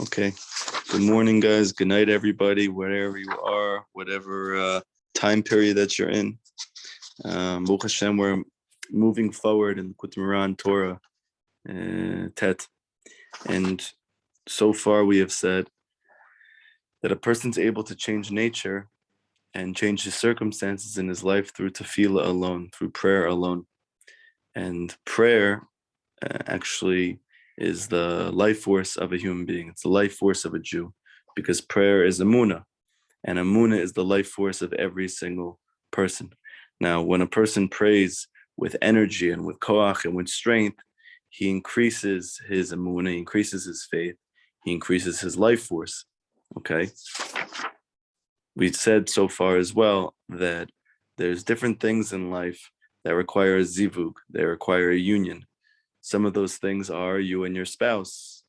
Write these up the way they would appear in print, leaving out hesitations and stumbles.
Okay. Good morning, guys. Good night, everybody, wherever you are, whatever time period that you're in. Baruch Hashem, we're moving forward in Likutey Moharan Torah Tet. And so far we have said that a person's able to change nature and change his circumstances in his life through tefillah alone, through prayer alone. And prayer actually is the life force of a human being. It's the life force of a Jew, because prayer is emunah, and emunah is the life force of every single person. Now, when a person prays with energy and with koach and with strength, he increases his emunah, he increases his faith, he increases his life force. Okay? We said so far as well that there's different things in life that require a zivug, they require a union. Some of those things are you and your spouse.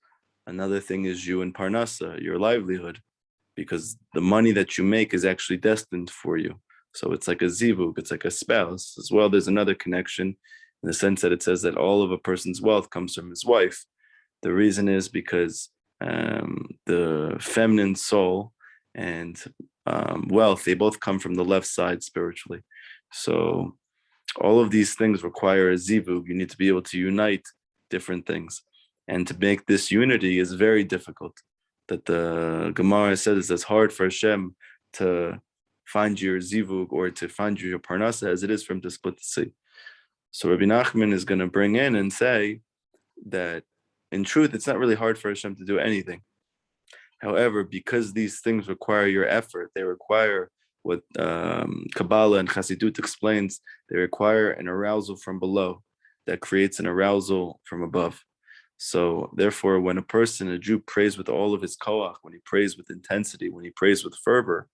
Another thing is you and parnasa, your livelihood, because the money that you make is actually destined for you. So it's like a zivug, it's like a spouse. As well, there's another connection in the sense that it says that all of a person's wealth comes from his wife. The reason is because the feminine soul and wealth, they both come from the left side spiritually. So all of these things require a zivug. You need to be able to unite different things. And to make this unity is very difficult. That the Gemara says it's hard for Hashem to find your zivug or to find your parnasa as it is for him to split the sea. So Rabbi Nachman is going to bring in and say that in truth, it's not really hard for Hashem to do anything. However, because these things require your effort, they require what Kabbalah and Chassidut explains, they require an arousal from below that creates an arousal from above. So therefore, when a Jew prays with all of his koach, when he prays with intensity, when he prays with fervor,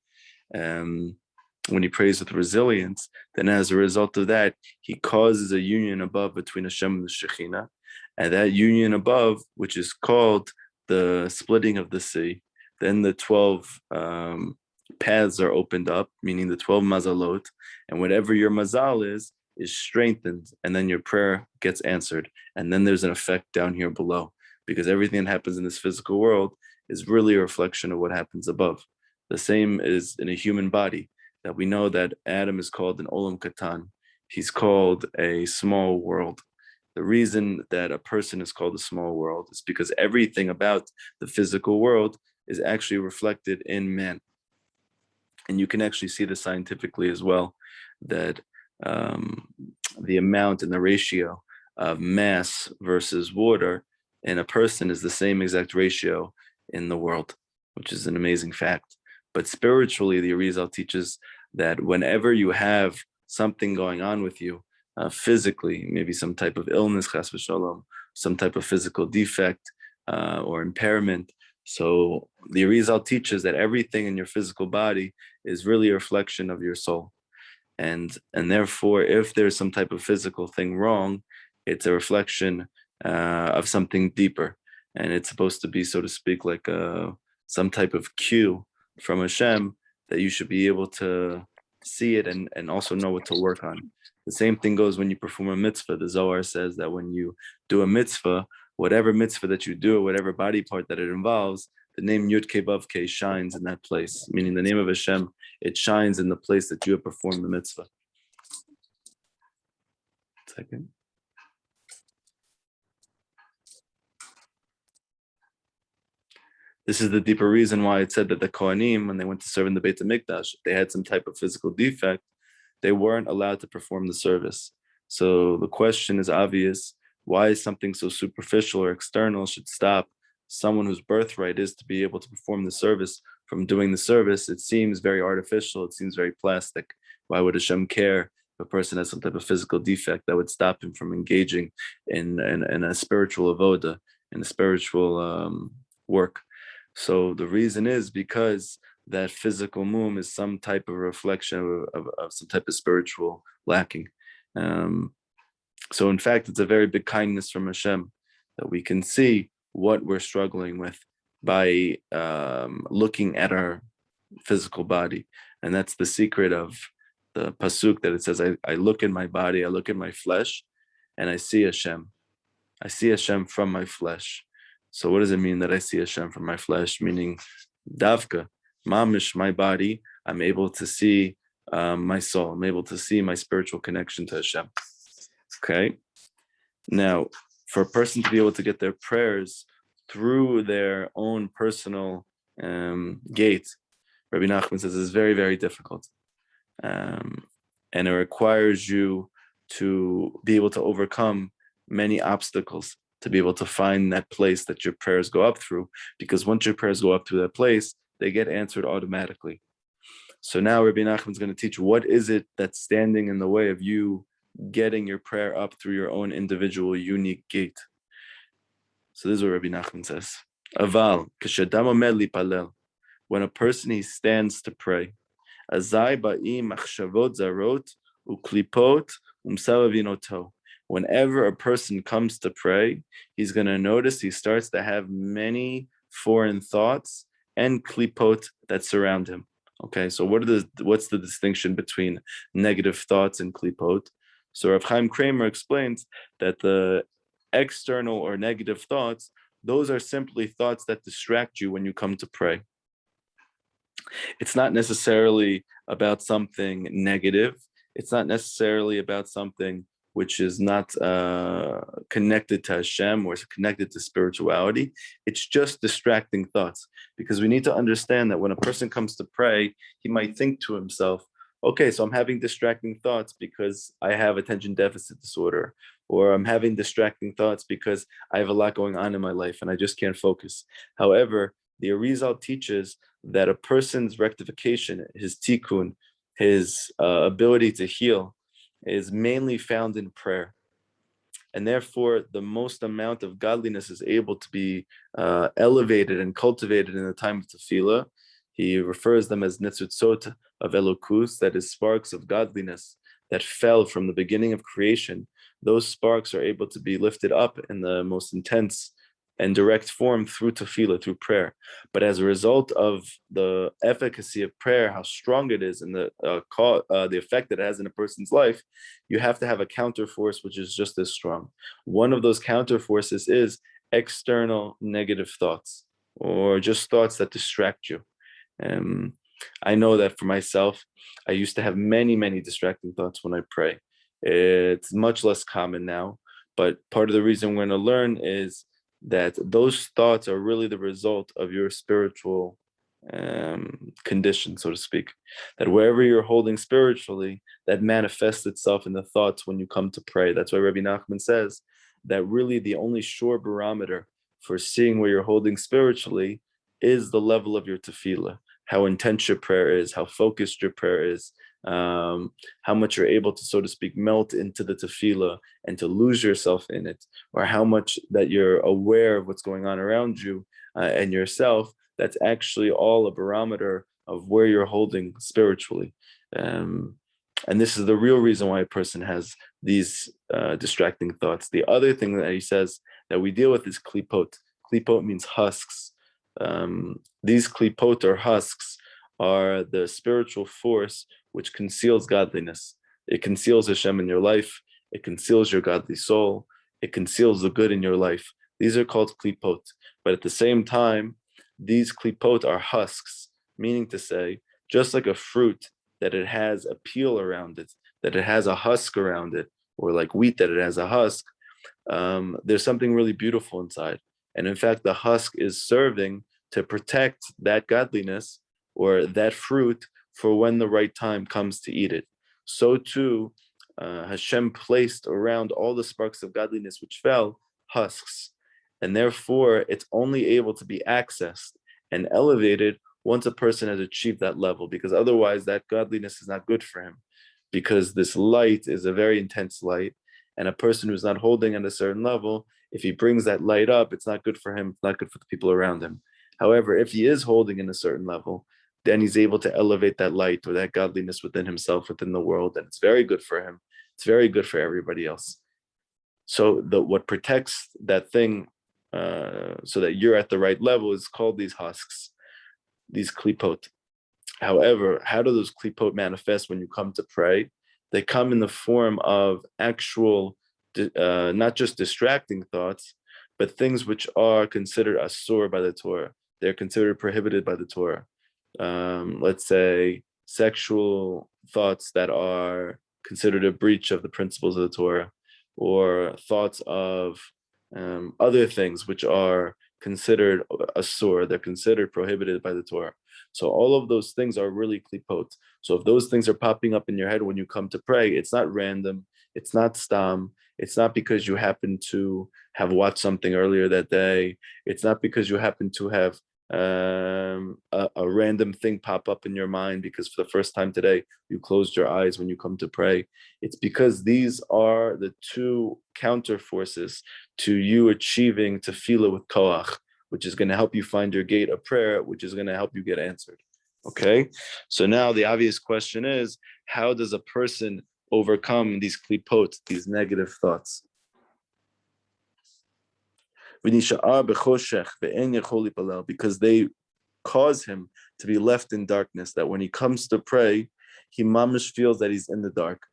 when he prays with resilience, then as a result of that, he causes a union above between Hashem and the Shekhinah. And that union above, which is called the splitting of the sea, then the 12 paths are opened up, meaning the 12 mazalot, and whatever your mazal is strengthened, and then your prayer gets answered. And then there's an effect down here below, because everything that happens in this physical world is really a reflection of what happens above. The same is in a human body, that we know that Adam is called an olam katan. He's called a small world. The reason that a person is called a small world is because everything about the physical world is actually reflected in man. And you can actually see this scientifically as well, that the amount and the ratio of mass versus water in a person is the same exact ratio in the world, which is an amazing fact. But spiritually, the Arizal teaches that whenever you have something going on with you, physically, maybe some type of illness, chas v'shalom, some type of physical defect or impairment. So the Arizal teaches that everything in your physical body is really a reflection of your soul. And therefore, if there's some type of physical thing wrong, it's a reflection of something deeper. And it's supposed to be, so to speak, like some type of cue from Hashem that you should be able to see it and also know what to work on. The same thing goes when you perform a mitzvah. The Zohar says that when you do a mitzvah, whatever mitzvah that you do, whatever body part that it involves, the name Yud Kei Vav Kei shines in that place, meaning the name of Hashem, it shines in the place that you have performed the mitzvah. Second. This is the deeper reason why it said that the Kohanim, when they went to serve in the Beit HaMikdash, if they had some type of physical defect, they weren't allowed to perform the service. So the question is obvious. Why something so superficial or external should stop someone whose birthright is to be able to perform the service from doing the service? It seems very artificial. It seems very plastic. Why would Hashem care if a person has some type of physical defect that would stop him from engaging in a spiritual avoda, in a spiritual work? So the reason is because that physical mum is some type of reflection of some type of spiritual lacking. So in fact, it's a very big kindness from Hashem that we can see what we're struggling with by looking at our physical body. And that's the secret of the pasuk that it says, I look in my body, I look in my flesh, and I see Hashem. I see Hashem from my flesh. So what does it mean that I see Hashem from my flesh? Meaning, davka, mamish, my body, I'm able to see my soul. I'm able to see my spiritual connection to Hashem. Okay. Now, for a person to be able to get their prayers through their own personal gate, Rabbi Nachman says is very, very difficult. And it requires you to be able to overcome many obstacles to be able to find that place that your prayers go up through, because once your prayers go up through that place, they get answered automatically. So now Rabbi Nachman is going to teach what is it that's standing in the way of you getting your prayer up through your own individual unique gate. So this is what Rabbi Nachman says. Aval, k'shadam omed lipalel, when a person he stands to pray, azai ba'im machshavot zarot uklipot umsalavinoto. Whenever a person comes to pray, he's going to notice he starts to have many foreign thoughts and klipot that surround him. Okay, so what's the distinction between negative thoughts and klipot? So Rav Chaim Kramer explains that the external or negative thoughts, those are simply thoughts that distract you when you come to pray. It's not necessarily about something negative. It's not necessarily about something which is not connected to Hashem or connected to spirituality. It's just distracting thoughts, because we need to understand that when a person comes to pray, he might think to himself, okay, so I'm having distracting thoughts because I have attention deficit disorder, or I'm having distracting thoughts because I have a lot going on in my life and I just can't focus. However, the Arizal teaches that a person's rectification, his tikkun, his ability to heal, is mainly found in prayer. And therefore, the most amount of godliness is able to be elevated and cultivated in the time of tefillah. He refers them as netzutzot of elokus, that is sparks of godliness that fell from the beginning of creation. Those sparks are able to be lifted up in the most intense and direct form through tefillah, through prayer. But as a result of the efficacy of prayer, how strong it is, and the effect that it has in a person's life, you have to have a counter force which is just as strong. One of those counter forces is external negative thoughts, or just thoughts that distract you. I know that for myself, I used to have many, many distracting thoughts when I pray. It's much less common now, but part of the reason we're going to learn is that those thoughts are really the result of your spiritual condition, so to speak. That wherever you're holding spiritually, that manifests itself in the thoughts when you come to pray. That's why Rabbi Nachman says that really the only sure barometer for seeing where you're holding spiritually is the level of your tefillah, how intense your prayer is, how focused your prayer is, how much you're able to, so to speak, melt into the tefillah and to lose yourself in it, or how much that you're aware of what's going on around you and yourself. That's actually all a barometer of where you're holding spiritually. And this is the real reason why a person has these distracting thoughts. The other thing that he says that we deal with is klipot. Klipot means husks. These klipot, or husks, are the spiritual force which conceals godliness. It conceals Hashem in your life. It conceals your godly soul. It conceals the good in your life. These are called klipot. But at the same time, these klipot are husks, meaning to say, just like a fruit, that it has a peel around it, that it has a husk around it, or like wheat, that it has a husk, there's something really beautiful inside. And in fact, the husk is serving to protect that godliness or that fruit for when the right time comes to eat it. So too, Hashem placed around all the sparks of godliness which fell, husks. And therefore, it's only able to be accessed and elevated once a person has achieved that level, because otherwise that godliness is not good for him, because this light is a very intense light. And a person who's not holding at a certain level, if he brings that light up, it's not good for him, it's not good for the people around him. However, if he is holding in a certain level, then he's able to elevate that light or that godliness within himself, within the world, and it's very good for him. It's very good for everybody else. So what protects that thing so that you're at the right level is called these husks, these klipot. However, how do those klipot manifest when you come to pray? They come in the form of actual, not just distracting thoughts, but things which are considered asur by the Torah. They're considered prohibited by the Torah. Let's say sexual thoughts that are considered a breach of the principles of the Torah, or thoughts of other things which are considered asur, they're considered prohibited by the Torah. So all of those things are really klipot. So if those things are popping up in your head when you come to pray, it's not random, it's not stam, it's not because you happen to have watched something earlier that day, it's not because you happen to have a random thing pop up in your mind because for the first time today you closed your eyes when you come to pray. It's because these are the two counter forces to you achieving tefillah with koach, which is going to help you find your gate of prayer, which is going to help you get answered. Okay, so now the obvious question is, how does a person overcome these klipot, these negative thoughts? Because they cause him to be left in darkness, that when he comes to pray, he mamish feels that he's in the dark.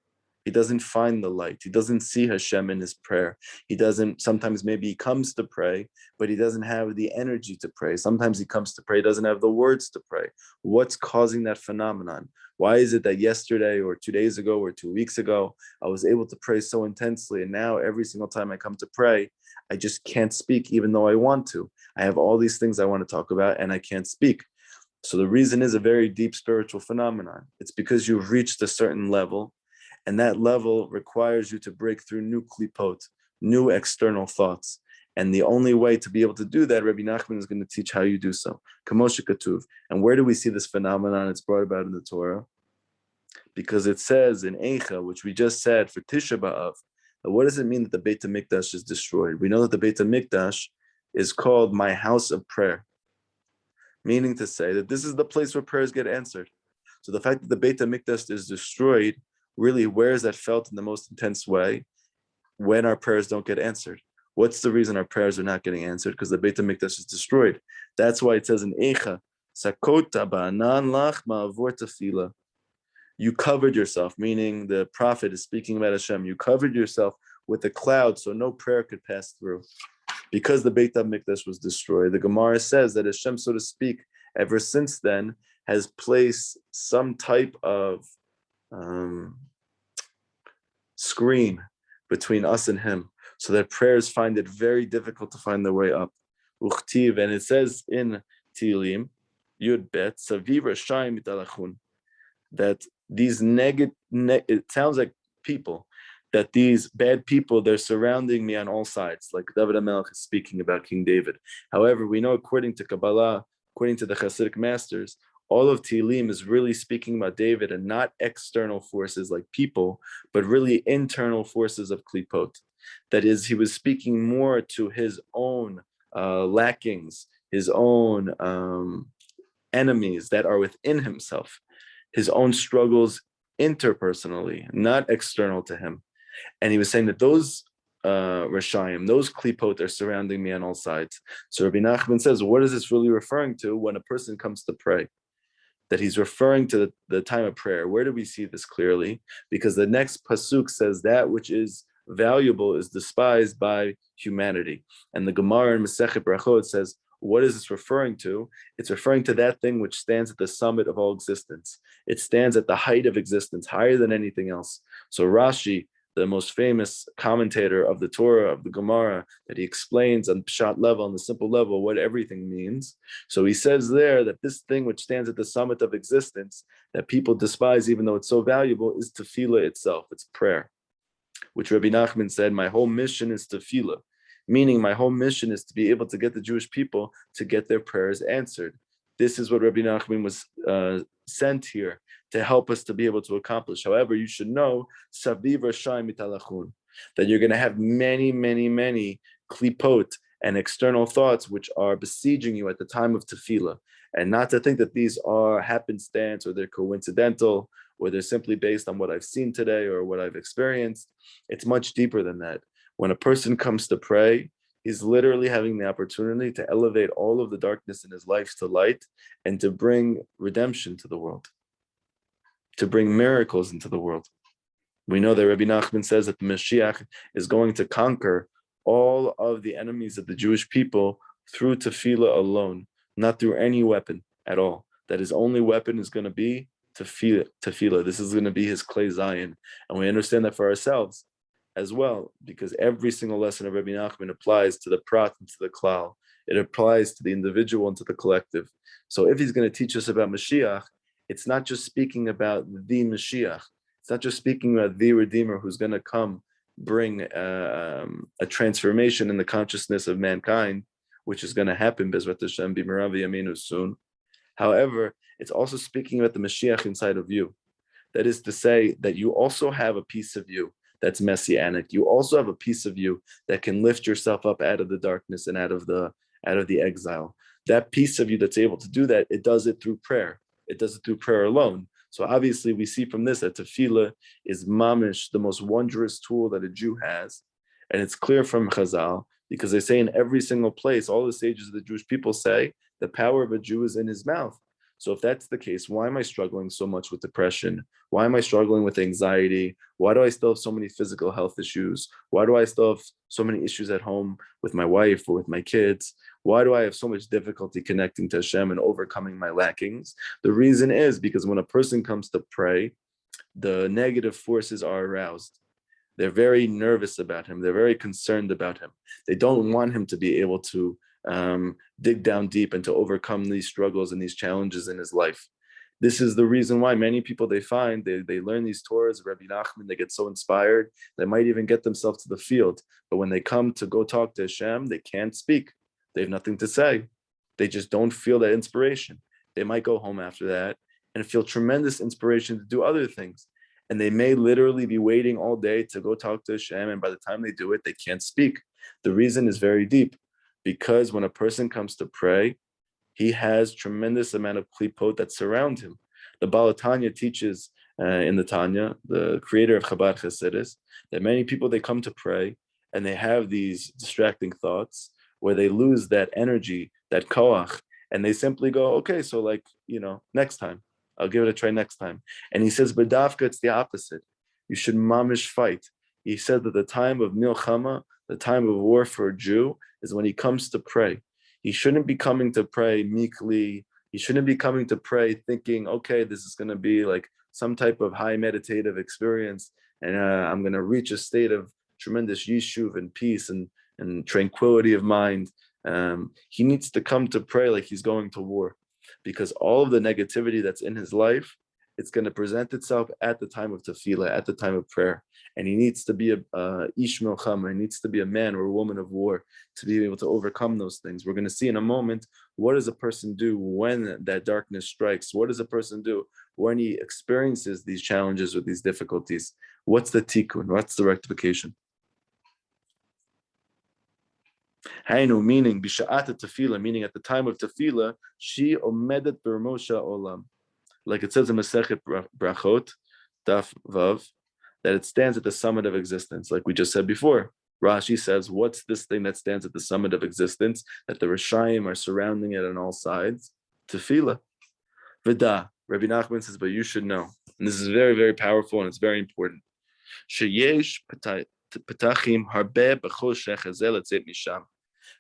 He doesn't find the light. He doesn't see Hashem in his prayer. He doesn't, sometimes maybe he comes to pray, but he doesn't have the energy to pray. Sometimes he comes to pray, doesn't have the words to pray. What's causing that phenomenon? Why is it that yesterday or 2 days ago or 2 weeks ago, I was able to pray so intensely, and now every single time I come to pray, I just can't speak even though I want to. I have all these things I want to talk about and I can't speak. So the reason is a very deep spiritual phenomenon. It's because you've reached a certain level, and that level requires you to break through new klipot, new external thoughts. And the only way to be able to do that, Rabbi Nachman is going to teach how you do so. Kamoshe Katuv. And where do we see this phenomenon? It's brought about in the Torah. Because it says in Eicha, which we just said for Tisha B'Av, what does it mean that the Beit HaMikdash is destroyed? We know that the Beit HaMikdash is called my house of prayer, meaning to say that this is the place where prayers get answered. So the fact that the Beit HaMikdash is destroyed, really, where is that felt in the most intense way? When our prayers don't get answered. What's the reason our prayers are not getting answered? Because the Beit HaMikdash is destroyed. That's why it says in Eicha, Sakota ba'anan lach ma'avor tefillah. You covered yourself, meaning the prophet is speaking about Hashem. You covered yourself with a cloud so no prayer could pass through. Because the Beit HaMikdash was destroyed, the Gemara says that Hashem, so to speak, ever since then, has placed some type of screen between us and him, so that prayers find it very difficult to find their way up. Uchtiv, and it says in Tehillim, Yud Bet, Saviv Rashayim Mitalachun, that these it sounds like people, that these bad people, they're surrounding me on all sides, like David HaMelech is speaking about King David. However, we know according to Kabbalah, according to the Hasidic masters, all of Tehillim is really speaking about David and not external forces like people, but really internal forces of klipot. That is, he was speaking more to his own lackings, his own enemies that are within himself, his own struggles interpersonally, not external to him. And he was saying that those Rashayim, those klipot are surrounding me on all sides. So Rabbi Nachman says, what is this really referring to when a person comes to pray? That he's referring to the time of prayer. Where do we see this clearly? Because the next pasuk says that which is valuable is despised by humanity. And the Gemara in Masechet Brachot says, what is this referring to? It's referring to that thing which stands at the summit of all existence. It stands at the height of existence, higher than anything else. So Rashi, the most famous commentator of the Torah, of the Gemara, that he explains on Pshat level, on the simple level, what everything means. So he says there that this thing which stands at the summit of existence, that people despise even though it's so valuable, is tefillah itself, it's prayer. Which Rabbi Nachman said, my whole mission is tefillah. Meaning my whole mission is to be able to get the Jewish people to get their prayers answered. This is what Rabbi Nachman was sent here to help us to be able to accomplish. However, you should know Saviv Rashayim Mitalachun, that you're going to have many, many, many klipot and external thoughts which are besieging you at the time of tefillah. And not to think that these are happenstance or they're coincidental or they're simply based on what I've seen today or what I've experienced. It's much deeper than that. When a person comes to pray, he's literally having the opportunity to elevate all of the darkness in his life to light and to bring redemption to the world, to bring miracles into the world. We know that Rabbi Nachman says that the Mashiach is going to conquer all of the enemies of the Jewish people through tefillah alone, not through any weapon at all. That his only weapon is going to be tefillah. This is going to be his clay Zion. And we understand that for ourselves as well, because every single lesson of Rabbi Nachman applies to the prat and to the klal. It applies to the individual and to the collective. So if he's going to teach us about Mashiach, it's not just speaking about the Mashiach. It's not just speaking about the Redeemer who's going to come bring a transformation in the consciousness of mankind, which is going to happen Bezrat Hashem b'merav yaminu soon. However, it's also speaking about the Mashiach inside of you. That is to say that you also have a piece of you that's messianic. You also have a piece of you that can lift yourself up out of the darkness and out of the exile. That piece of you that's able to do that, it does it through prayer. It does it through prayer alone. So obviously we see from this that tefillah is mamish, the most wondrous tool that a Jew has. And it's clear from Chazal, because they say in every single place, all the sages of the Jewish people say, the power of a Jew is in his mouth. So if that's the case, why am I struggling so much with depression? Why am I struggling with anxiety? Why do I still have so many physical health issues? Why do I still have so many issues at home with my wife or with my kids? Why do I have so much difficulty connecting to Hashem and overcoming my lackings? The reason is because when a person comes to pray, the negative forces are aroused. They're very nervous about him. They're very concerned about him. They don't want him to be able to dig down deep and to overcome these struggles and these challenges in his life. This is the reason why many people they learn these Torahs, Rabbi Nachman, they get so inspired, they might even get themselves to the field. But when they come to go talk to Hashem, they can't speak. They have nothing to say. They just don't feel that inspiration. They might go home after that and feel tremendous inspiration to do other things. And they may literally be waiting all day to go talk to Hashem. And by the time they do it, they can't speak. The reason is very deep. Because when a person comes to pray, he has tremendous amount of klipot that surround him. The Baal Tanya teaches in the Tanya, the creator of Chabad Hasidus, that many people, they come to pray and they have these distracting thoughts where they lose that energy, that koach, and they simply go, okay, so next time, I'll give it a try next time. And he says, B'davka, it's the opposite. You should mamish fight. He said that the time of milchama, the time of war for a Jew, is when he comes to pray. He shouldn't be coming to pray meekly. He shouldn't be coming to pray thinking, okay, this is going to be like some type of high meditative experience, and I'm going to reach a state of tremendous yishuv and peace and tranquility of mind. He needs to come to pray like he's going to war, because all of the negativity that's in his life, it's going to present itself at the time of tefillah, at the time of prayer. And he needs to be a ish milchama, he needs to be a man or a woman of war to be able to overcome those things. We're going to see in a moment, what does a person do when that darkness strikes? What does a person do when he experiences these challenges or these difficulties? What's the tikkun? What's the rectification? Hainu, meaning bisha'at tefillah, meaning at the time of tefillah, she omedet b'rmosha olam. Like it says in Masechet Brachot, Daf Vav, that it stands at the summit of existence. Like we just said before, Rashi says, what's this thing that stands at the summit of existence, that the Rishayim are surrounding it on all sides? Tefillah. V'da, Rabbi Nachman says, but you should know. And this is very, very powerful and it's very important. Sheyesh petachim harbe b'choshech hazel etzet misham.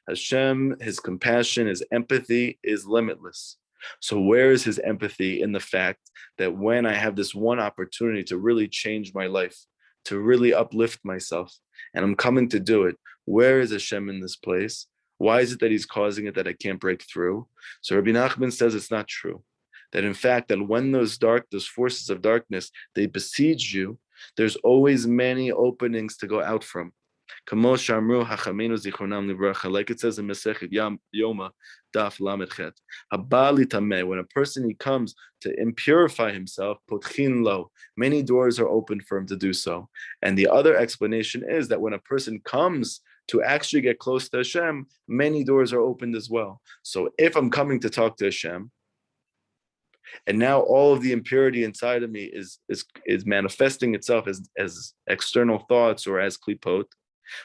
Hashem, his compassion, his empathy is limitless. So where is his empathy in the fact that when I have this one opportunity to really change my life, to really uplift myself, and I'm coming to do it, where is Hashem in this place? Why is it that he's causing it that I can't break through? So Rabbi Nachman says it's not true. That in fact, that when those forces of darkness, they besiege you, there's always many openings to go out from. Like it says in Masechet Yoma, Daf Lamed Chet. When a person he comes to impurify himself, potchin lo, many doors are open for him to do so. And the other explanation is that when a person comes to actually get close to Hashem, many doors are opened as well. So if I'm coming to talk to Hashem, and now all of the impurity inside of me is manifesting itself as external thoughts or as klipot,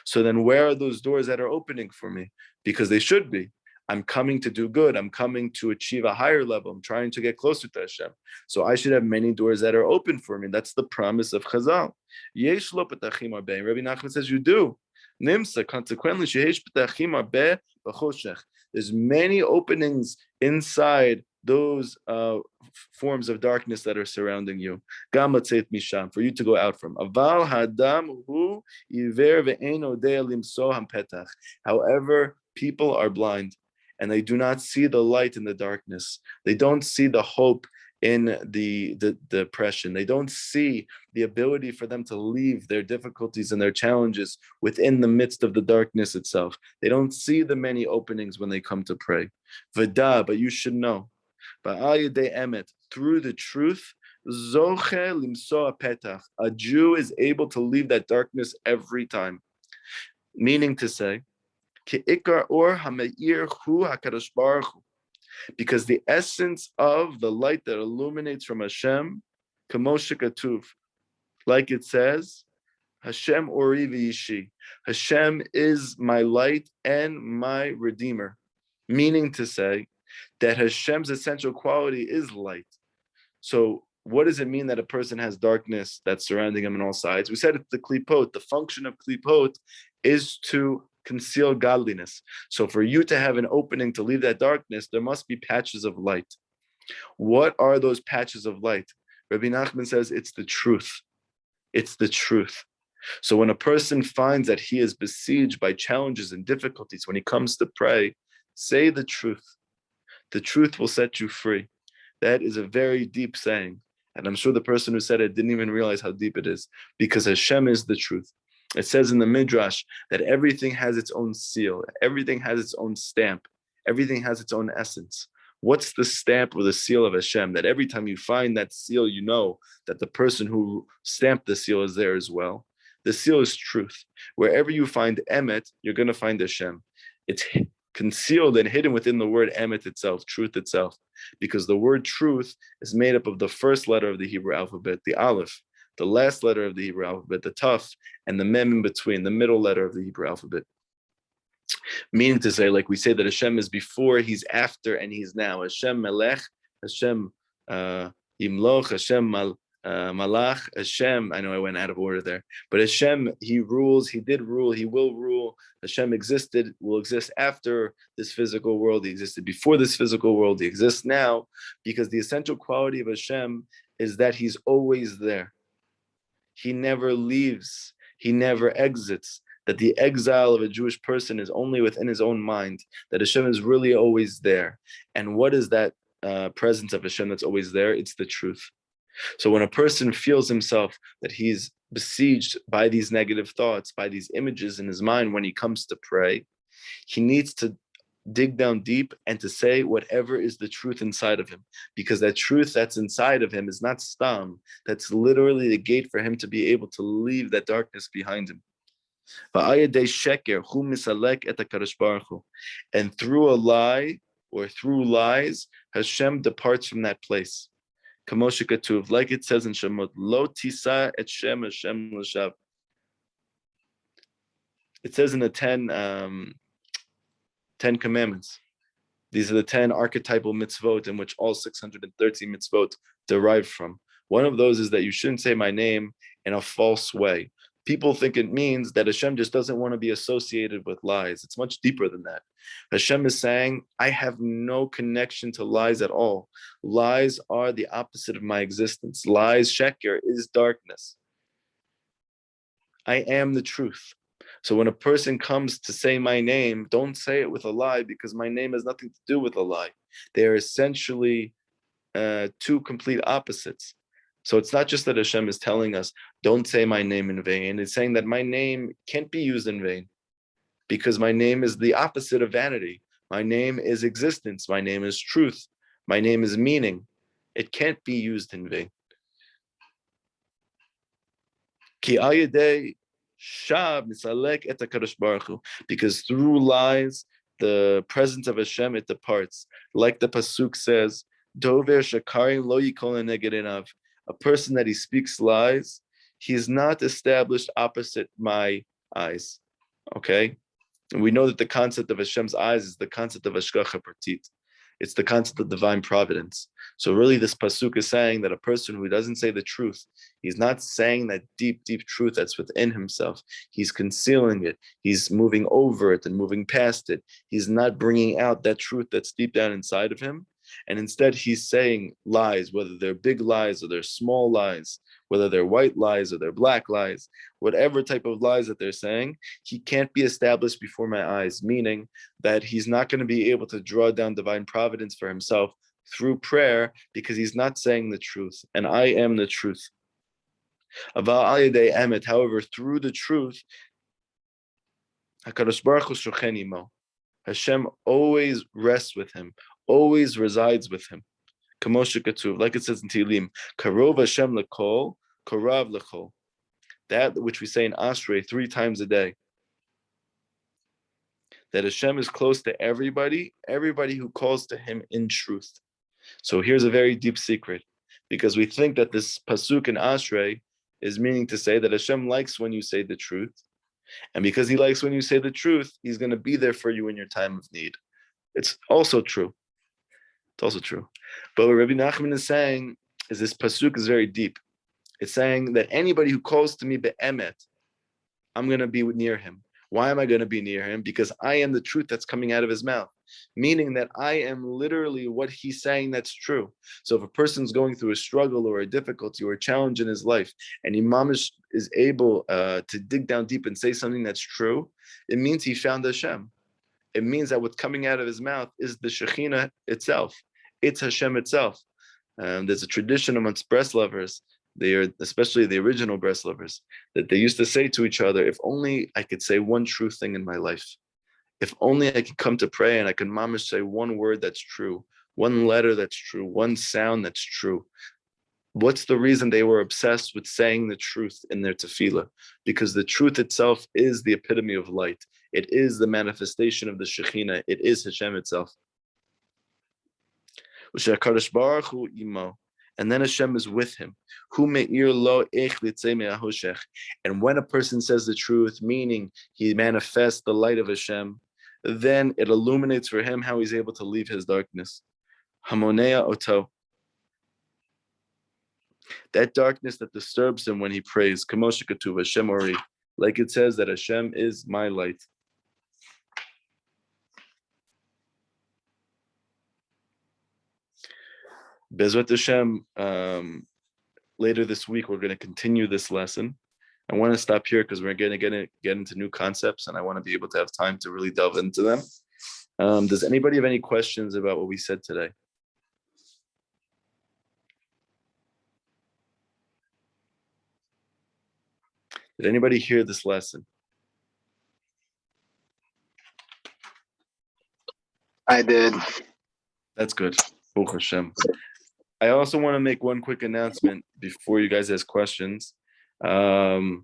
so then where are those doors that are opening for me? Because they should be. I'm coming to do good. I'm coming to achieve a higher level. I'm trying to get closer to Hashem. So I should have many doors that are open for me. That's the promise of Chazal. Yesh lo petachim harbeim. Rabbi Nachman says you do. Nimsa, consequently, there's many openings inside those forms of darkness that are surrounding you. Misham, for you to go out from. Aval hadam hu iver ve'eno dea limso petach. However, people are blind and they do not see the light in the darkness. They don't see the hope in the depression. They don't see the ability for them to leave their difficulties and their challenges within the midst of the darkness itself. They don't see the many openings when they come to pray. Vada, but you should know, emet, through the truth, zoche limsoa petach, a Jew is able to leave that darkness every time. Meaning to say, ki ikar or hameir hu hakadosh baruch hu, because the essence of the light that illuminates from Hashem, Kamosha Katuv, like it says, Hashem Ori V'ishi, Hashem is my light and my redeemer, meaning to say that Hashem's essential quality is light. So what does it mean that a person has darkness that's surrounding him on all sides? We said it's the klipot. The function of klipot is to conceal godliness. So for you to have an opening to leave that darkness, there must be patches of light. What are those patches of light? Rabbi Nachman says it's the truth. It's the truth. So when a person finds that he is besieged by challenges and difficulties, when he comes to pray, say the truth. The truth will set you free. That is a very deep saying. And I'm sure the person who said it didn't even realize how deep it is, because Hashem is the truth. It says in the Midrash that everything has its own seal. Everything has its own stamp. Everything has its own essence. What's the stamp or the seal of Hashem? That every time you find that seal, you know that the person who stamped the seal is there as well. The seal is truth. Wherever you find emet, you're going to find Hashem. It's concealed and hidden within the word emet itself, truth itself, because the word truth is made up of the first letter of the Hebrew alphabet, the aleph, the last letter of the Hebrew alphabet, the taf, and the mem in between, the middle letter of the Hebrew alphabet. Meaning to say, like we say that Hashem is before, He's after, and He's now. Hashem melech, Hashem yimloch, Hashem malach, Hashem. I know I went out of order there, but Hashem, He rules, He did rule, He will rule. Hashem existed, will exist after this physical world. He existed before this physical world. He exists now, because the essential quality of Hashem is that He's always there. He never leaves. He never exits. That the exile of a Jewish person is only within his own mind. That Hashem is really always there. And what is that presence of Hashem that's always there? It's the truth. So when a person feels himself that he's besieged by these negative thoughts, by these images in his mind when he comes to pray, he needs to dig down deep and to say whatever is the truth inside of him, because that truth that's inside of him is not stam. That's literally the gate for him to be able to leave that darkness behind him. And through a lie or through lies, Hashem departs from that place. Like it says in Shemot, Lo tisa et Shem Hashem l'shav. It says in the 10 commandments. These are the 10 archetypal mitzvot in which all 613 mitzvot derive from. One of those is that you shouldn't say my name in a false way. People think it means that Hashem just doesn't want to be associated with lies. It's much deeper than that. Hashem is saying, I have no connection to lies at all. Lies are the opposite of my existence. Lies, sheker, is darkness. I am the truth. So when a person comes to say my name, don't say it with a lie, because my name has nothing to do with a lie. They are essentially two complete opposites. So it's not just that Hashem is telling us, don't say my name in vain. It's saying that my name can't be used in vain, because my name is the opposite of vanity. My name is existence. My name is truth. My name is meaning. It can't be used in vain. Ki ayadei shab misalek et HaKadosh Baruch Hu, because through lies, the presence of Hashem, it departs. Like the pasuk says, Dover shakarim lo yikol neged. A person that he speaks lies, he is not established opposite my eyes. Okay? And we know that the concept of Hashem's eyes is the concept of Hashgacha Pratit. It's the concept of divine providence. So really this pasuk is saying that a person who doesn't say the truth, he's not saying that deep, deep truth that's within himself. He's concealing it. He's moving over it and moving past it. He's not bringing out that truth that's deep down inside of him. And instead he's saying lies, whether they're big lies or they're small lies, whether they're white lies or they're black lies, whatever type of lies that they're saying, he can't be established before my eyes, meaning that he's not going to be able to draw down divine providence for himself through prayer because he's not saying the truth. And I am the truth. However, through the truth, HaKadosh Baruch Hu shochen imo. Hashem always rests with him, always resides with him. Like it says in Tehillim, Karov Hashem lekol, Korav lekol. That which we say in Ashrei 3 times a day. That Hashem is close to everybody who calls to him in truth. So here's a very deep secret, because we think that this pasuk in Ashrei is meaning to say that Hashem likes when you say the truth. And because he likes when you say the truth, he's going to be there for you in your time of need. It's also true. It's also true. But what Rabbi Nachman is saying is this pasuk is very deep. It's saying that anybody who calls to me be'emet, I'm going to be near him. Why am I going to be near him? Because I am the truth that's coming out of his mouth. Meaning that I am literally what he's saying that's true. So if a person's going through a struggle or a difficulty or a challenge in his life, and Imam is able to dig down deep and say something that's true, it means he found Hashem. It means that what's coming out of his mouth is the Shekhinah itself. It's Hashem itself. There's a tradition amongst Breslovers, they are, especially the original Breslovers, that they used to say to each other, if only I could say one true thing in my life. If only I could come to pray and I could mamish say one word that's true, one letter that's true, one sound that's true. What's the reason they were obsessed with saying the truth in their tefillah? Because the truth itself is the epitome of light. It is the manifestation of the Shekhinah. It is Hashem itself. And then Hashem is with him. And when a person says the truth, meaning he manifests the light of Hashem, then it illuminates for him how he's able to leave his darkness. Hamonea oto. That darkness that disturbs him when he prays, Kamosha Katuv, Hashem Ori, like it says that Hashem is my light. Bezrat Hashem, later this week, we're going to continue this lesson. I want to stop here because we're going to get into new concepts, and I want to be able to have time to really delve into them. Does anybody have any questions about what we said today? Did anybody hear this lesson? I did. That's good. Baruch Hashem. I also want to make one quick announcement before you guys ask questions. There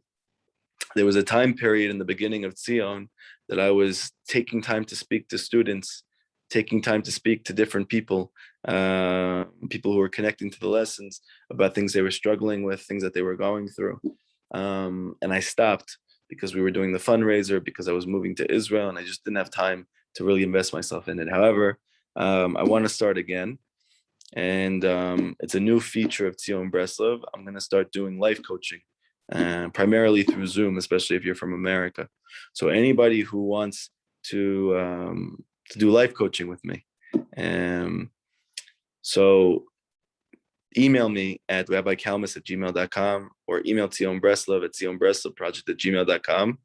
was a time period in the beginning of Tzion that I was taking time to speak to students, taking time to speak to different people, people who were connecting to the lessons about things they were struggling with, things that they were going through. And I stopped because we were doing the fundraiser, because I was moving to Israel and I just didn't have time to really invest myself in it. However, I want to start again. And it's a new feature of Tzion Breslov. I'm going to start doing life coaching, primarily through Zoom, especially if you're from America. So anybody who wants to do life coaching with me, so email me at rabbikalmus@gmail.com or email Tzion Breslov at tzionbreslovproject@gmail.com,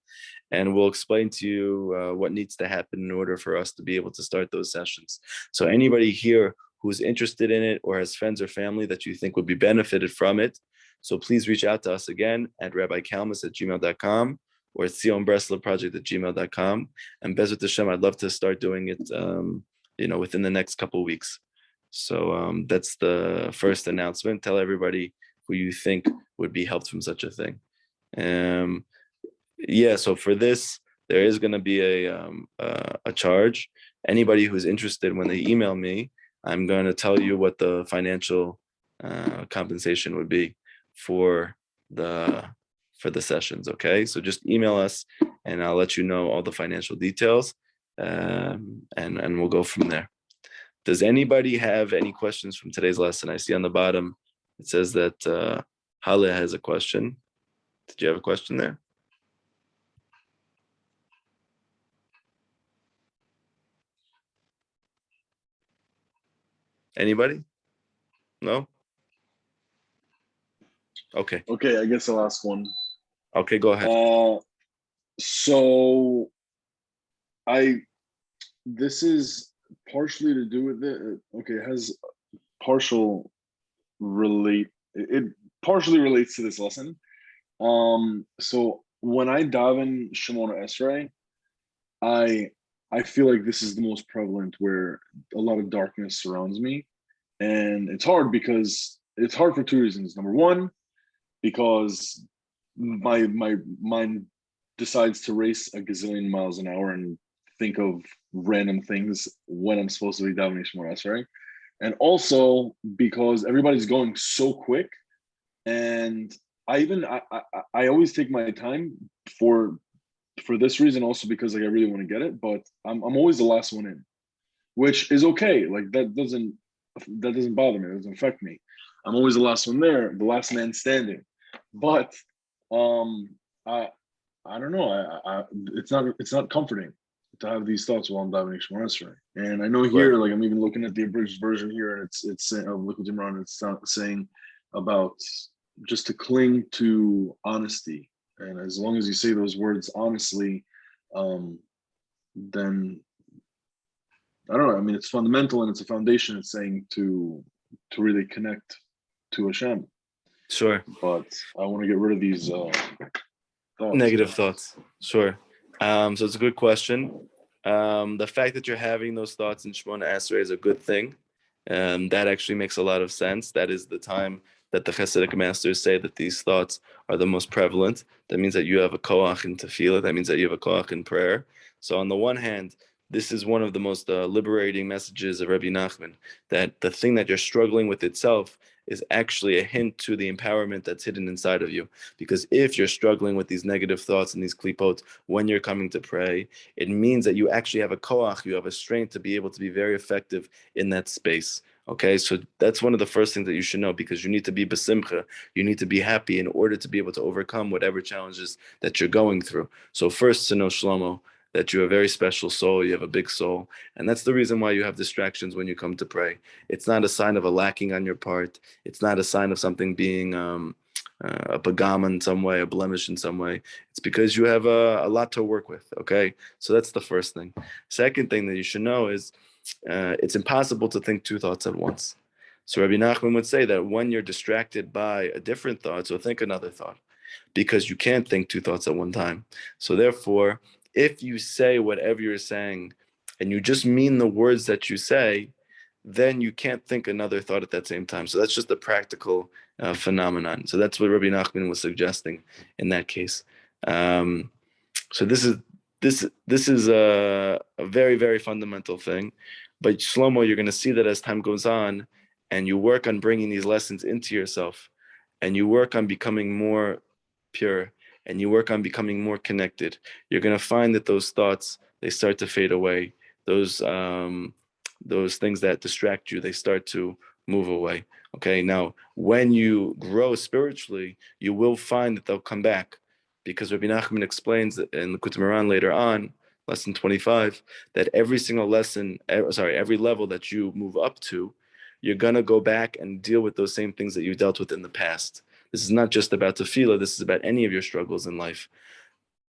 and we'll explain to you what needs to happen in order for us to be able to start those sessions. So anybody here who's interested in it or has friends or family that you think would be benefited from it, so please reach out to us again at rabbikalmus@gmail.com or tzionbreslovproject@gmail.com. And Bezrat Hashem, I'd love to start doing it, within the next couple of weeks. So that's the first announcement. Tell everybody who you think would be helped from such a thing. So for this, there is going to be a charge. Anybody who's interested, when they email me, I'm going to tell you what the financial compensation would be for the sessions. Okay, so just email us, and I'll let you know all the financial details, and we'll go from there. Does anybody have any questions from today's lesson? I see on the bottom, it says that Hale has a question. Did you have a question there? Anybody? No? Okay. Okay, I guess I'll ask one. Okay, go ahead. So this is partially to do with it. Okay, it has it partially relates to this lesson. So when I daven Shemona Esrei, I feel like this is the most prevalent, where a lot of darkness surrounds me. And it's hard for two reasons. Number one, because my mind decides to race a gazillion miles an hour and think of random things when I'm supposed to be davening Shemona Esrei. And also because everybody's going so quick, and I always take my time for this reason, also because like I really want to get it, but I'm always the last one in, which is okay. Like that doesn't bother me. It doesn't affect me. I'm always the last one there, the last man standing. But I don't know. It's not comforting to have these thoughts while I'm davening Shemona Esrei. And I know here, like I'm even looking at the abridged version here, and it's saying of Likutey Moharan, it's saying about just to cling to honesty. And as long as you say those words honestly, then I don't know. I mean, it's fundamental and it's a foundation. It's saying to really connect to Hashem. Sure. But I want to get rid of these thoughts. Negative thoughts. Sure. So it's a good question. The fact that you're having those thoughts in Shemona Esrei is a good thing. That actually makes a lot of sense. That is the time that the Hasidic masters say that these thoughts are the most prevalent. That means that you have a koach in tefillah. That means that you have a koach in prayer. So on the one hand, this is one of the most liberating messages of Rabbi Nachman, that the thing that you're struggling with itself is actually a hint to the empowerment that's hidden inside of you. Because if you're struggling with these negative thoughts and these klipot when you're coming to pray, it means that you actually have a koach, you have a strength to be able to be very effective in that space. Okay, so that's one of the first things that you should know, because you need to be besimcha, you need to be happy in order to be able to overcome whatever challenges that you're going through. So first, to know, Shlomo, that you're a very special soul, you have a big soul, and that's the reason why you have distractions when you come to pray. It's not a sign of a lacking on your part. It's not a sign of something being a pagam in some way, a blemish in some way. It's because you have a lot to work with, okay? So that's the first thing. Second thing that you should know is it's impossible to think two thoughts at once. So Rabbi Nachman would say that when you're distracted by a different thought, so think another thought, because you can't think two thoughts at one time. So therefore, if you say whatever you're saying and you just mean the words that you say, then you can't think another thought at that same time. So that's just a practical phenomenon. So that's what Rabbi Nachman was suggesting in that case. So this is a very, very fundamental thing. But Shlomo, you're going to see that as time goes on and you work on bringing these lessons into yourself and you work on becoming more pure and you work on becoming more connected, you're going to find that those thoughts, they start to fade away. Those things that distract you, they start to move away. Okay, now when you grow spiritually, you will find that they'll come back, because Rabbi Nachman explains that in Likutey Moharan later on, lesson 25, that every level that you move up to, you're gonna go back and deal with those same things that you dealt with in the past. This is not just about tefillah, this is about any of your struggles in life.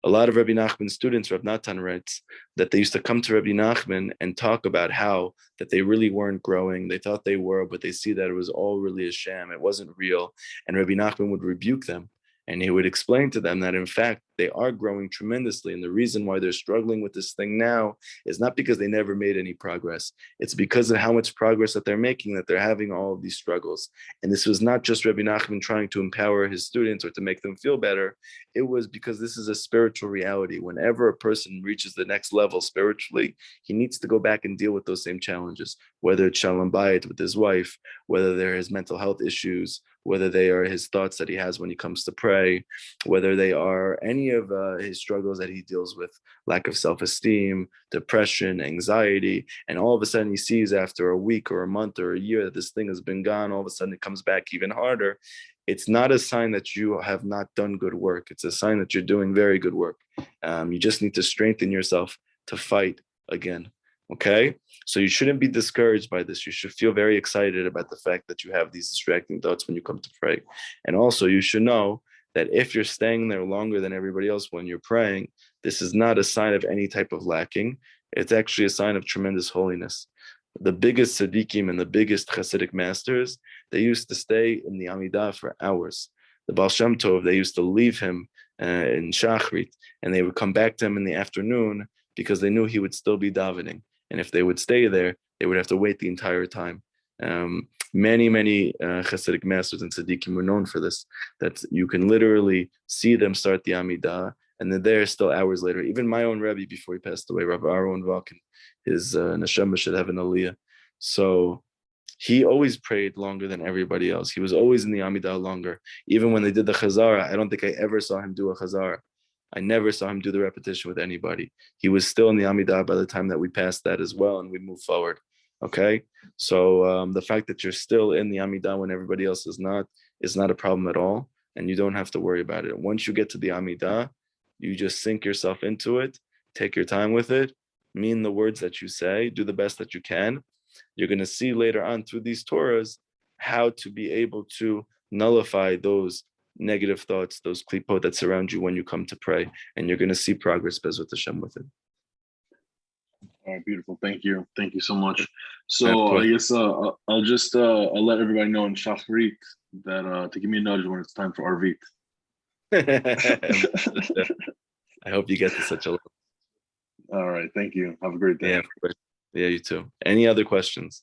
A lot of Rabbi Nachman's students, Rab Natan writes, that they used to come to Rabbi Nachman and talk about how that they really weren't growing. They thought they were, but they see that it was all really a sham. It wasn't real. And Rabbi Nachman would rebuke them. And he would explain to them that, in fact, they are growing tremendously. And the reason why they're struggling with this thing now is not because they never made any progress. It's because of how much progress that they're making that they're having all of these struggles. And this was not just Rabbi Nachman trying to empower his students or to make them feel better. It was because this is a spiritual reality. Whenever a person reaches the next level spiritually, he needs to go back and deal with those same challenges, whether it's shalom bayit with his wife, whether there is mental health issues, whether they are his thoughts that he has when he comes to pray, whether they are any any of his struggles that he deals with, lack of self-esteem, depression, anxiety, and all of a sudden he sees after a week or a month or a year that this thing has been gone, all of a sudden it comes back even harder. It's not a sign that you have not done good work. It's a sign that you're doing very good work. You just need to strengthen yourself to fight again. Okay? So you shouldn't be discouraged by this. You should feel very excited about the fact that you have these distracting thoughts when you come to pray. And also you should know that if you're staying there longer than everybody else when you're praying, this is not a sign of any type of lacking. It's actually a sign of tremendous holiness. The biggest tzaddikim and the biggest Hasidic masters, they used to stay in the Amidah for hours. The Baal Shem Tov, they used to leave him in Shachrit, and they would come back to him in the afternoon because they knew he would still be davening. And if they would stay there, they would have to wait the entire time. Many Hasidic masters and tzaddikim were known for this, that you can literally see them start the Amidah, and then they're still hours later. Even my own Rabbi, before he passed away, Rabbi Aaron Valkin, his neshama should have an aliyah. So he always prayed longer than everybody else. He was always in the Amidah longer. Even when they did the Chazara, I don't think I ever saw him do a Chazara. I never saw him do the repetition with anybody. He was still in the Amidah by the time that we passed that as well, and we moved forward. Okay, so the fact that you're still in the Amidah when everybody else is not a problem at all, and you don't have to worry about it. Once you get to the Amidah, you just sink yourself into it, take your time with it, mean the words that you say, do the best that you can. You're going to see later on through these Torahs how to be able to nullify those negative thoughts, those klipot that surround you when you come to pray, and you're going to see progress Bezrat Hashem with it. All right, beautiful. Thank you so much. So I guess I'll just I'll let everybody know in Shachrit that to give me a nudge when it's time for Arvit. I hope you get to such a. All right, thank you. Have a great day. Yeah, of course. Yeah, you too. Any other questions?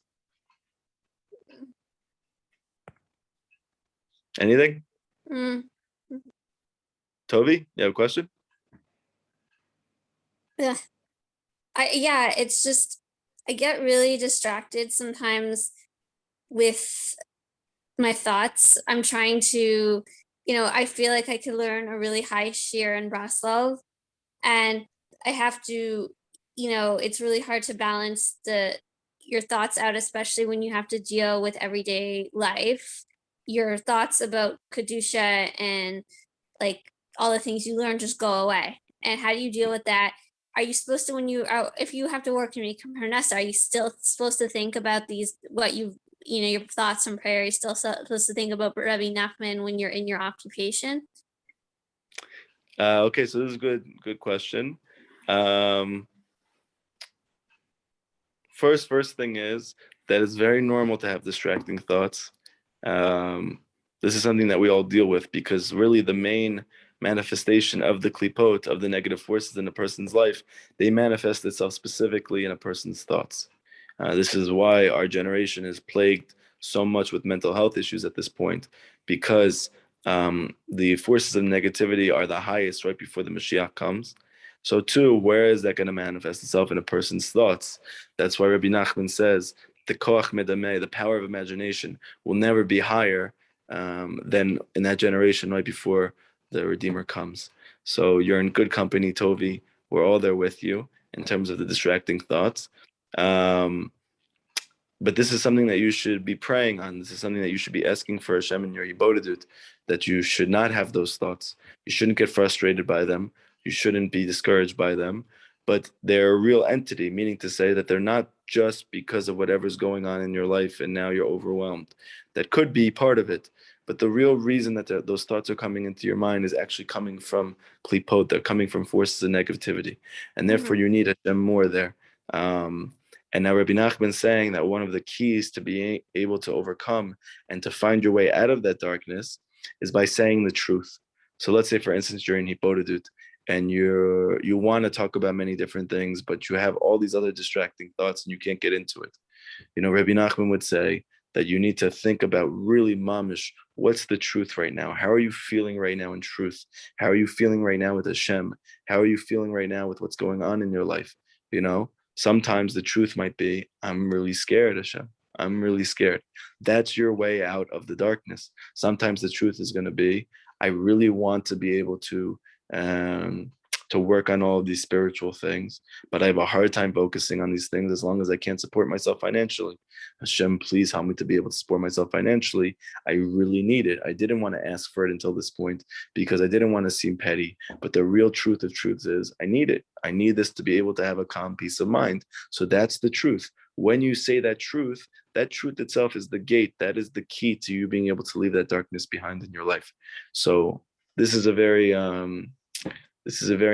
Anything? Toby, you have a question? Yeah. It's just I get really distracted sometimes with my thoughts. I'm trying to, I feel like I could learn a really high shir in Braslov, and I have to, it's really hard to balance your thoughts out, especially when you have to deal with everyday life. Your thoughts about Kedusha and like all the things you learn just go away. And how do you deal with that? Are you supposed to, if you have to work to make Parnassa, are you still supposed to think about your thoughts and prayer? Are you still supposed to think about Rabbi Nachman when you're in your occupation? Okay, so this is a good question. First thing is that it's very normal to have distracting thoughts. This is something that we all deal with, because really the main manifestation of the klipot, of the negative forces in a person's life, they manifest itself specifically in a person's thoughts. This is why our generation is plagued so much with mental health issues at this point, because the forces of negativity are the highest right before the Mashiach comes. So too, where is that going to manifest itself in a person's thoughts? That's why Rabbi Nachman says the koach medameh, the power of imagination, will never be higher than in that generation right before the Redeemer comes. So you're in good company, Tovi. We're all there with you in terms of the distracting thoughts. But this is something that you should be praying on. This is something that you should be asking for Hashem in your Yibodedut, that you should not have those thoughts. You shouldn't get frustrated by them. You shouldn't be discouraged by them. But they're a real entity, meaning to say that they're not just because of whatever's going on in your life and now you're overwhelmed. That could be part of it. But the real reason that those thoughts are coming into your mind is actually coming from klipot. They're coming from forces of negativity. And therefore you need Hashem more there. And now Rabbi Nachman saying that one of the keys to being able to overcome and to find your way out of that darkness is by saying the truth. So let's say, for instance, you're in Hipodedut and you want to talk about many different things, but you have all these other distracting thoughts and you can't get into it. Rabbi Nachman would say that you need to think about really mamish, what's the truth right now? How are you feeling right now in truth? How are you feeling right now with Hashem? How are you feeling right now with what's going on in your life? Sometimes the truth might be, I'm really scared, Hashem. I'm really scared. That's your way out of the darkness. Sometimes the truth is going to be, I really want to be able to um, to work on all of these spiritual things, but I have a hard time focusing on these things as long as I can't support myself financially. Hashem, please help me to be able to support myself financially. I really need it. I didn't want to ask for it until this point because I didn't want to seem petty. But the real truth of truths is I need it. I need this to be able to have a calm peace of mind. So that's the truth. When you say that truth itself is the gate. That is the key to you being able to leave that darkness behind in your life. So this is a very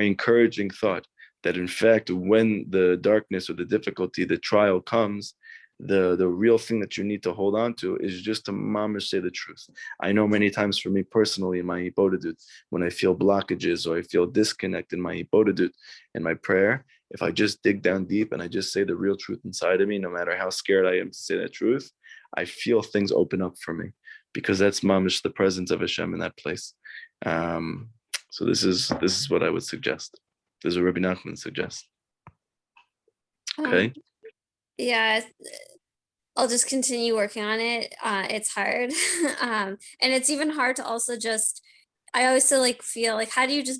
encouraging thought that in fact, when the darkness or the difficulty, the trial comes, the real thing that you need to hold on to is just to mamish say the truth. I know many times for me personally in my hibodedut, when I feel blockages or I feel disconnect in my hibodedut, in my prayer, if I just dig down deep and I just say the real truth inside of me, no matter how scared I am to say that truth, I feel things open up for me because that's mamish the presence of Hashem in that place. So this is what I would suggest. This is what Rabbi Nachman suggests. Okay. Yeah, I'll just continue working on it. It's hard. And it's even hard to also just, I always still like feel like, how do you just,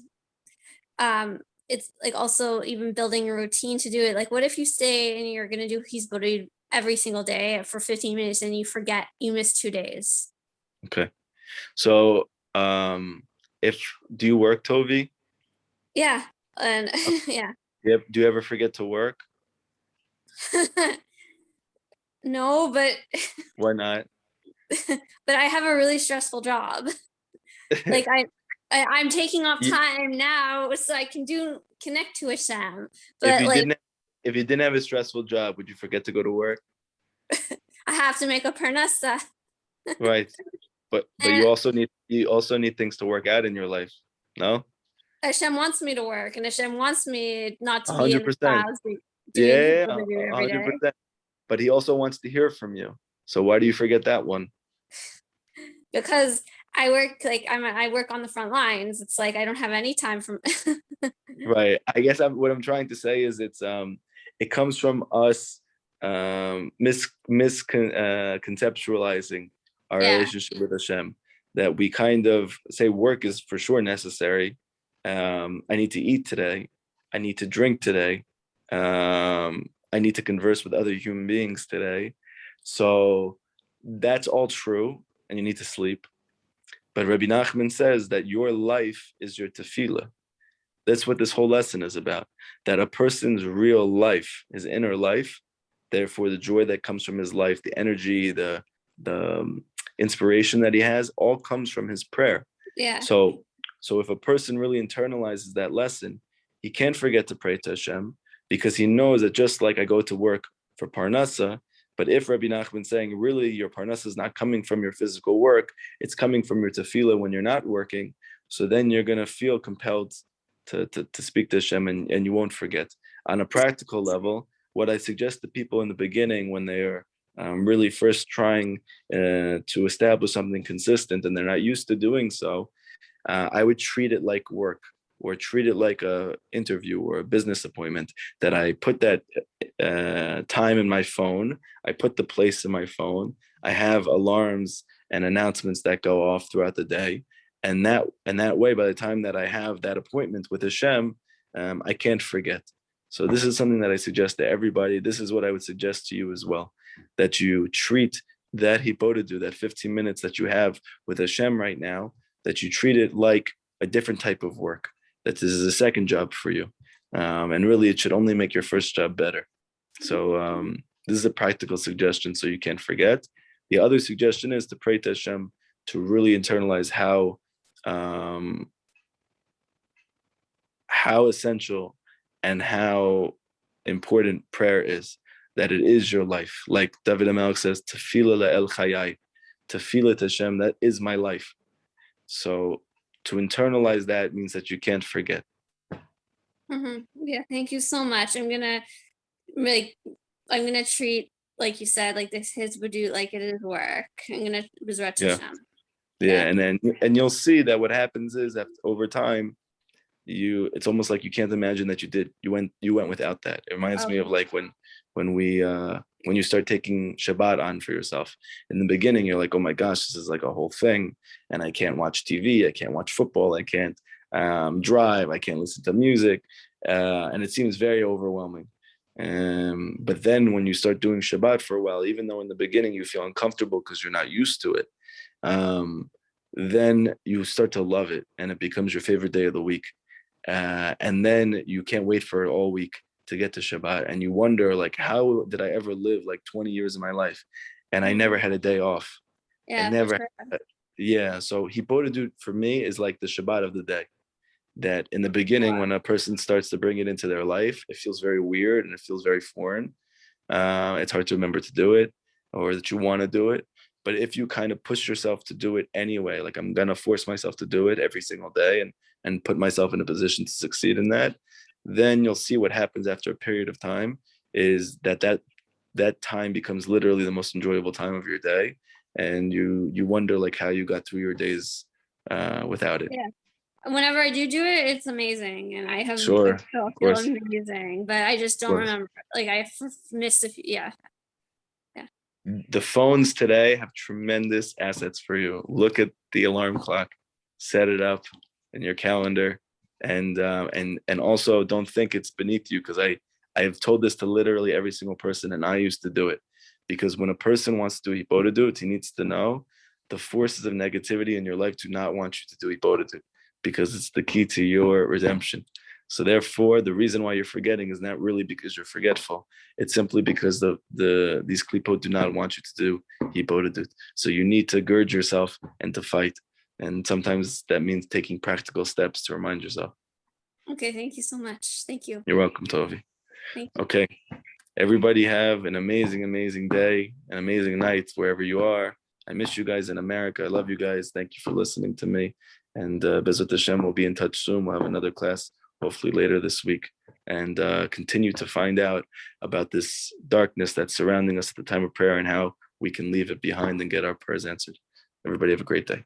it's like also even building a routine to do it. Like, what if you stay and you're going to do Hizbut every single day for 15 minutes and you forget, you miss 2 days? Okay. So, do you work, Tovi? Yeah. And yeah. Yep. Do you ever forget to work? No, but Why not? but I have a really stressful job. Like I'm taking off time now so I can connect to Hashem. But if you didn't have a stressful job, would you forget to go to work? I have to make a parnassa. Right. But you also need things to work out in your life. No? Hashem wants me to work, and Hashem wants me not to be 100%. in the clouds Yeah, every day. 100%. But he also wants to hear from you. So why do you forget that one? Because I work I work on the front lines. It's like I don't have any time from. Right. I guess what I'm trying to say is it comes from us misconceptualizing our relationship with Hashem. That we kind of say work is for sure necessary. I need to eat today. I need to drink today. I need to converse with other human beings today. So that's all true, and you need to sleep. But Rabbi Nachman says that your life is your tefillah. That's what this whole lesson is about. That a person's real life, his inner life, therefore the joy that comes from his life, the energy, the inspiration that he has, all comes from his prayer. Yeah. So if a person really internalizes that lesson, he can't forget to pray to Hashem, because he knows that just like I go to work for parnasa, but if Rabbi Nachman's saying really your parnasa is not coming from your physical work, it's coming from your tefillah when you're not working, so then you're going to feel compelled to speak to Hashem, and you won't forget. On a practical level, what I suggest to people in the beginning when they are really first trying to establish something consistent and they're not used to doing so, I would treat it like work, or treat it like a interview or a business appointment, that I put that time in my phone, I put the place in my phone, I have alarms and announcements that go off throughout the day. And that way, by the time that I have that appointment with Hashem, I can't forget. So this is something that I suggest to everybody. This is what I would suggest to you as well, that you treat that hippodedu, that 15 minutes that you have with Hashem right now, that you treat it like a different type of work, that this is a second job for you. And really, it should only make your first job better. So this is a practical suggestion so you can't forget. The other suggestion is to pray to Hashem to really internalize how essential and how important prayer is, that it is your life. Like David HaMelech says, Tefillah le'el chayai, Tefillah to Hashem, that is my life. So to internalize that means that you can't forget. Mm-hmm. Yeah, thank you so much. I'm gonna treat, like you said, like this his wudu like it is work. I'm gonna Bezrat Hashem. Yeah, and you'll see that what happens is that over time, it's almost like you can't imagine that you went without that. It reminds me of like when you start taking Shabbat on for yourself. In the beginning, you're like, oh my gosh, this is like a whole thing, and I can't watch TV, I can't watch football, I can't drive. I can't listen to music. And it seems very overwhelming. But then when you start doing Shabbat for a while, even though in the beginning you feel uncomfortable because you're not used to it, then you start to love it and it becomes your favorite day of the week. And then you can't wait for it all week to get to Shabbat. And you wonder, like, how did I ever live like 20 years of my life? And I never had a day off. Yeah, I never, for sure. yeah. So Hibodedut for me is like the Shabbat of the day. That in the beginning, when a person starts to bring it into their life, it feels very weird and it feels very foreign. It's hard to remember to do it or that you want to do it. But if you kind of push yourself to do it anyway, like I'm going to force myself to do it every single day and put myself in a position to succeed in that, then you'll see what happens after a period of time is that time becomes literally the most enjoyable time of your day. And you wonder like how you got through your days without it. Yeah. Whenever I do it, it's amazing, and I have Sure, feel of course. amazing. But I just don't remember. Like I missed a few. Yeah. The phones today have tremendous assets for you. Look at the alarm clock, set it up in your calendar, and also don't think it's beneath you, because I have told this to literally every single person, and I used to do it, because when a person wants to do Hibodedut, he needs to know the forces of negativity in your life do not want you to do Hibodedut, because it's the key to your redemption. So therefore, the reason why you're forgetting is not really because you're forgetful. It's simply because these klipot do not want you to do Hibodedut. So you need to gird yourself and to fight. And sometimes that means taking practical steps to remind yourself. Okay, thank you so much. Thank you. You're welcome, Tovi. Thank you. Okay. Everybody have an amazing, amazing day, an amazing night wherever you are. I miss you guys in America. I love you guys. Thank you for listening to me. And Bezrat Hashem, we'll be in touch soon. We'll have another class hopefully later this week, and continue to find out about this darkness that's surrounding us at the time of prayer and how we can leave it behind and get our prayers answered. Everybody have a great day.